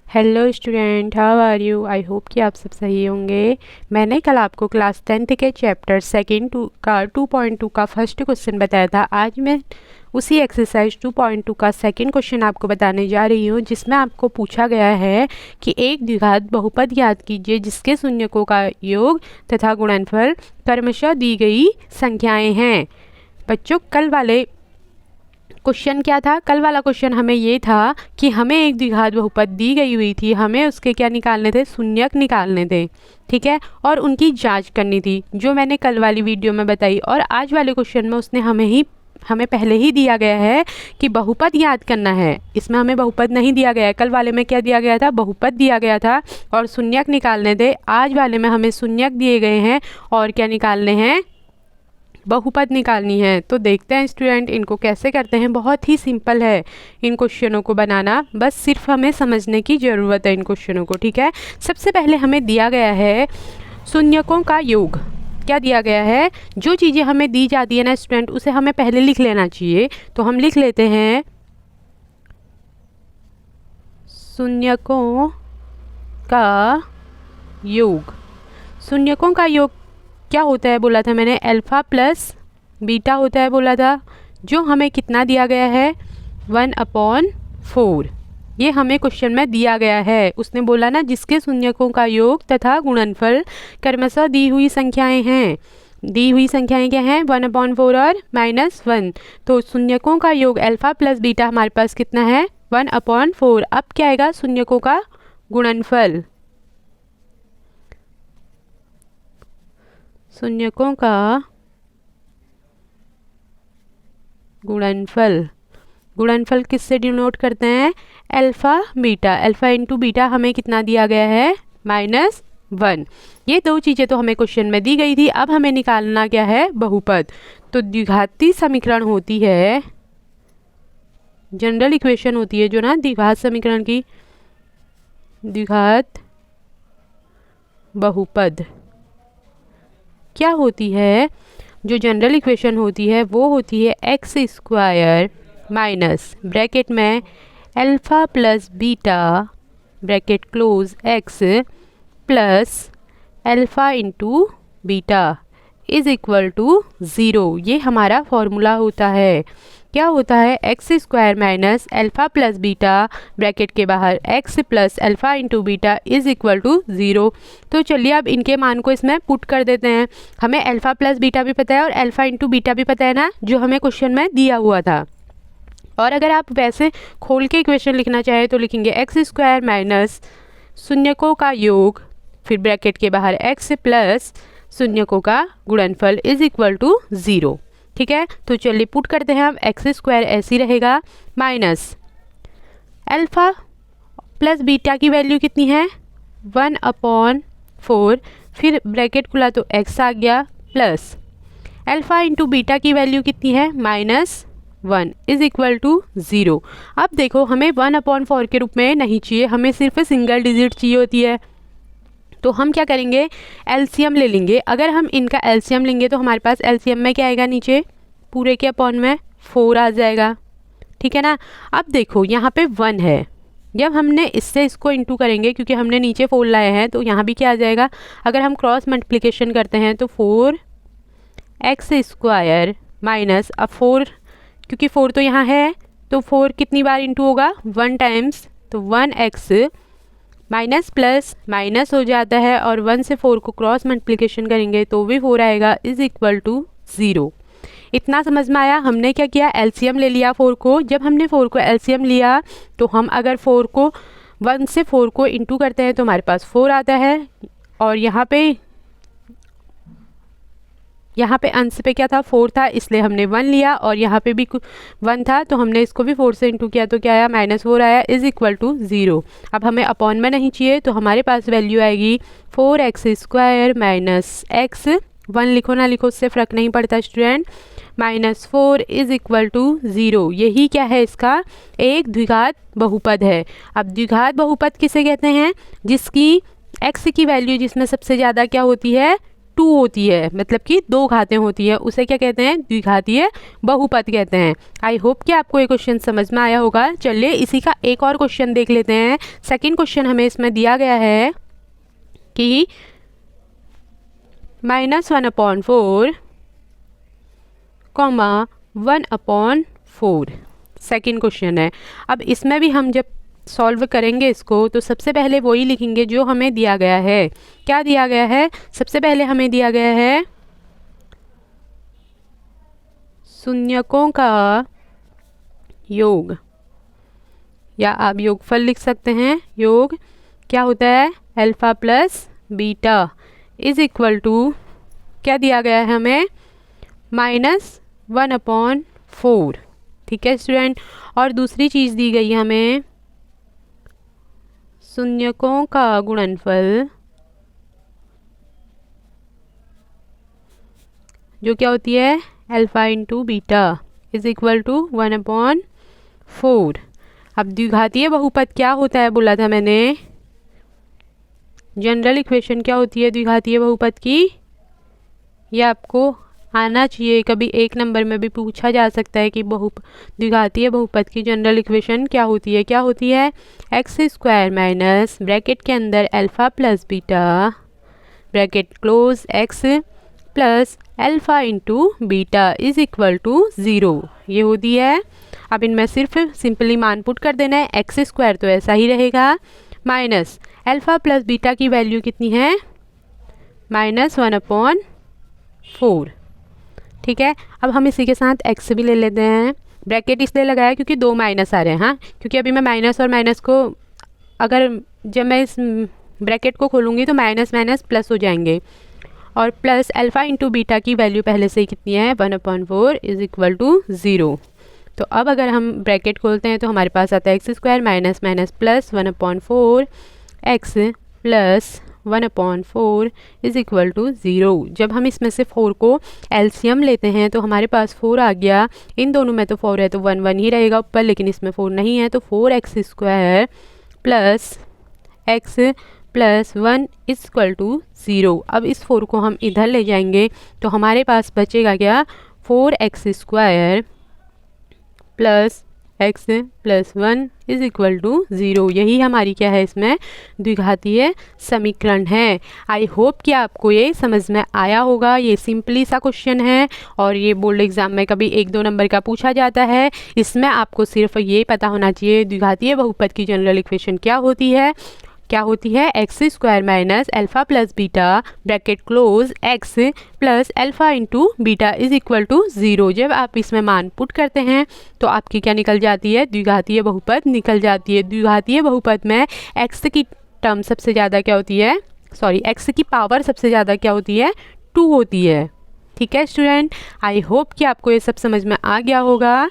Hello student, how are you. I hope कि आप सब सही होंगे। मैंने कल आपको क्लास 10th के चैप्टर सेकेंड 2.2 का फर्स्ट क्वेश्चन बताया था। आज मैं उसी एक्सरसाइज 2.2 का सेकंड क्वेश्चन आपको बताने जा रही हूँ, जिसमें आपको पूछा गया है कि एक द्विघात बहुपद याद कीजिए जिसके शून्यकों का योग तथा गुणनफल क्रमशः दी गई संख्याएँ हैं। बच्चों, कल वाले क्वेश्चन क्या था? कल वाला क्वेश्चन हमें ये था कि हमें एक द्विघात बहुपद दी गई हुई थी, हमें उसके क्या निकालने थे? शून्यक निकालने थे, ठीक है, और उनकी जांच करनी थी, जो मैंने कल वाली वीडियो में बताई। और आज वाले क्वेश्चन में उसने हमें पहले ही दिया गया है कि बहुपद याद करना है। इसमें हमें बहुपद नहीं दिया गया है। कल वाले में क्या दिया गया था? बहुपद दिया गया था और शून्यक निकालने थे। आज वाले में हमें शून्यक दिए गए हैं और क्या निकालने हैं? बहुपद निकालनी है। तो देखते हैं स्टूडेंट इनको कैसे करते हैं। बहुत ही सिंपल है इन क्वेश्चनों को बनाना, बस सिर्फ हमें समझने की ज़रूरत है इन क्वेश्चनों को, ठीक है। सबसे पहले हमें दिया गया है शून्यकों का योग। क्या दिया गया है? जो चीज़ें हमें दी जाती है ना स्टूडेंट, उसे हमें पहले लिख लेना चाहिए। तो हम लिख लेते हैं शून्यकों का योग। शून्यकों का योग क्या होता है बोला था मैंने? अल्फ़ा प्लस बीटा होता है बोला था, जो हमें कितना दिया गया है? 1/4। ये हमें क्वेश्चन में दिया गया है। उसने बोला ना जिसके शून्यकों का योग तथा गुणनफल क्रमशः दी हुई संख्याएं हैं। दी हुई संख्याएं क्या हैं? 1/4 और -1। तो शून्यकों का योग अल्फ़ा प्लस बीटा हमारे पास कितना है? 1/4। अब क्या आएगा? शून्यकों का गुणनफल। शून्यकों का गुणनफल। गुणनफल किससे डिनोट करते हैं? Alpha beta. Alpha into beta हमें कितना दिया गया है? -1। ये दो चीज़ें तो हमें क्वेश्चन में दी गई थी। अब हमें निकालना क्या है? बहुपद। तो द्विघाती समीकरण होती है, जनरल इक्वेशन होती है जो ना द्विघात समीकरण की, द्विघात बहुपद क्या होती है? जो जनरल इक्वेशन होती है वो होती है x² माइनस ब्रैकेट में alpha plus beta bracket close x plus alpha into beta is equal to 0। ये हमारा फॉर्मूला होता है। क्या होता है? x² minus alpha plus beta bracket के बाहर x plus alpha into beta is equal to 0। तो चलिए अब इनके मान को इसमें पुट कर देते हैं। हमें अल्फ़ा प्लस बीटा भी पता है और अल्फ़ा इंटू बीटा भी पता है ना, जो हमें क्वेश्चन में दिया हुआ था। और अगर आप वैसे खोल के इक्वेशन लिखना चाहें तो लिखेंगे x² माइनस शून्यकों का योग, फिर ब्रैकेट के बाहर x प्लस शून्यकों का गुणनफल इज़ इक्वल टू 0, ठीक है। तो चलिए पुट करते हैं हम। x² ऐसे ही रहेगा माइनस अल्फ़ा प्लस बीटा की वैल्यू कितनी है? 1/4। फिर ब्रैकेट खुला तो x आ गया प्लस अल्फ़ा इंटू बीटा की वैल्यू कितनी है? -1 इज़ इक्वल टू 0। अब देखो हमें 1/4 के रूप में नहीं चाहिए, हमें सिर्फ सिंगल डिजिट चाहिए होती है। तो हम क्या करेंगे? एलसीएम ले लेंगे। अगर हम इनका एलसीएम लेंगे तो हमारे पास एलसीएम में क्या आएगा? नीचे पूरे के अपॉन में 4 आ जाएगा, ठीक है ना। अब देखो यहाँ पे 1 है, जब हमने इससे इसको इंटू करेंगे क्योंकि हमने नीचे 4 लाए हैं तो यहाँ भी क्या आ जाएगा? अगर हम क्रॉस मल्टीप्लिकेशन करते हैं तो 4x² माइनस, अब 4 क्योंकि 4 तो यहाँ है तो 4 कितनी बार इंटू होगा? 1 टाइम्स, तो 1x माइनस प्लस माइनस हो जाता है और 1 से 4 को क्रॉस मल्टीप्लिकेशन करेंगे तो भी 4 आएगा इज़ इक्वल टू 0। इतना समझ में आया? हमने क्या किया? एलसीएम ले लिया 4 को। जब हमने 4 को एलसीएम लिया तो हम अगर 4 को 1 से 4 को इंटू करते हैं तो हमारे पास 4 आता है, और यहाँ पे अंश पे क्या था? 4 था, इसलिए हमने 1 लिया, और यहाँ पे भी 1 था तो हमने इसको भी 4 से इंटू किया तो क्या आया? -4 आया इज़ इक्वल टू 0। अब हमें अपॉन में नहीं चाहिए तो हमारे पास वैल्यू आएगी 4x² माइनस x, 1 लिखो ना लिखो उससे फ़र्क नहीं पड़ता स्टूडेंट, -4 इज़ इक्वल टू 0। यही क्या है? इसका एक द्विघात बहुपद है। अब द्विघात बहुपद किसे कहते हैं? जिसकी x की वैल्यू जिसमें सबसे ज़्यादा क्या होती है? 2 होती है, मतलब कि 2 घातें होती है, उसे क्या कहते हैं? द्विघातीय बहुपद कहते हैं। आई होप कि आपको ये क्वेश्चन समझ में आया होगा। चलिए इसी का एक और क्वेश्चन देख लेते हैं। सेकंड क्वेश्चन हमें इसमें दिया गया है कि -1/4, 1/4 सेकंड क्वेश्चन है। अब इसमें भी हम जब सॉल्व करेंगे इसको तो सबसे पहले वही लिखेंगे जो हमें दिया गया है। क्या दिया गया है? सबसे पहले हमें दिया गया है शून्यकों का योग, या आप योगफल लिख सकते हैं। योग क्या होता है? Alpha plus beta is equal to क्या दिया गया है हमें? -1/4। ठीक है स्टूडेंट। और दूसरी चीज़ दी गई हमें शून्यकों का गुणनफल, जो क्या होती है? Alpha into beta is equal to 1/4। अब द्विघातीय बहुपद क्या होता है बोला था मैंने? जनरल इक्वेशन क्या होती है द्विघातीय बहुपद की? ये आपको आना चाहिए, कभी एक नंबर में भी पूछा जा सकता है कि द्विघातीय बहुपद की जनरल इक्वेशन क्या होती है? क्या होती है? x² माइनस ब्रैकेट के अंदर alpha plus beta bracket close x plus alpha into beta is equal to 0। ये होती है। अब इनमें सिर्फ सिंपली मान पुट कर देना है। x² तो ऐसा ही रहेगा, माइनस अल्फ़ा प्लस बीटा की वैल्यू कितनी है? -1/4। ठीक है। अब हम इसी के साथ x भी ले लेते हैं। ब्रैकेट इसलिए लगाया क्योंकि 2 माइनस आ रहे हैं। हाँ, क्योंकि अभी मैं माइनस और माइनस को अगर जब मैं इस ब्रैकेट को खोलूँगी तो माइनस माइनस प्लस हो जाएंगे। और प्लस अल्फ़ा इंटू बीटा की वैल्यू पहले से ही कितनी है? 1/4 इज इक्वल टू 0। तो अब अगर हम ब्रैकेट खोलते हैं तो हमारे पास आता है x² minus minus plus 1/4 x plus 1/4 is equal to 0। जब हम इसमें से 4 को एलसीएम लेते हैं तो हमारे पास 4 आ गया। इन दोनों में तो 4 है तो 1 1 ही रहेगा ऊपर, लेकिन इसमें 4 नहीं है तो 4x² plus x plus 1 is equal to 0। अब इस 4 को हम इधर ले जाएंगे तो हमारे पास बचेगा क्या? 4x² plus x plus 1 is equal to 0। यही हमारी क्या है? इसमें द्विघातीय समीकरण है। आई होप कि आपको ये समझ में आया होगा। ये सिंपली सा क्वेश्चन है और ये बोर्ड एग्जाम में कभी 1-2 नंबर का पूछा जाता है। इसमें आपको सिर्फ ये पता होना चाहिए द्विघातीय बहुपद की जनरल इक्वेशन क्या होती है। क्या होती है? x² minus alpha plus beta bracket close x plus alpha into beta is equal to 0। जब आप इसमें मान पुट करते हैं तो आपकी क्या निकल जाती है? द्विघातीय बहुपद निकल जाती है। द्विघातीय बहुपद में x की टर्म सबसे ज़्यादा क्या होती है? x की पावर सबसे ज़्यादा क्या होती है? 2 होती है। ठीक है स्टूडेंट, आई होप कि आपको ये सब समझ में आ गया होगा।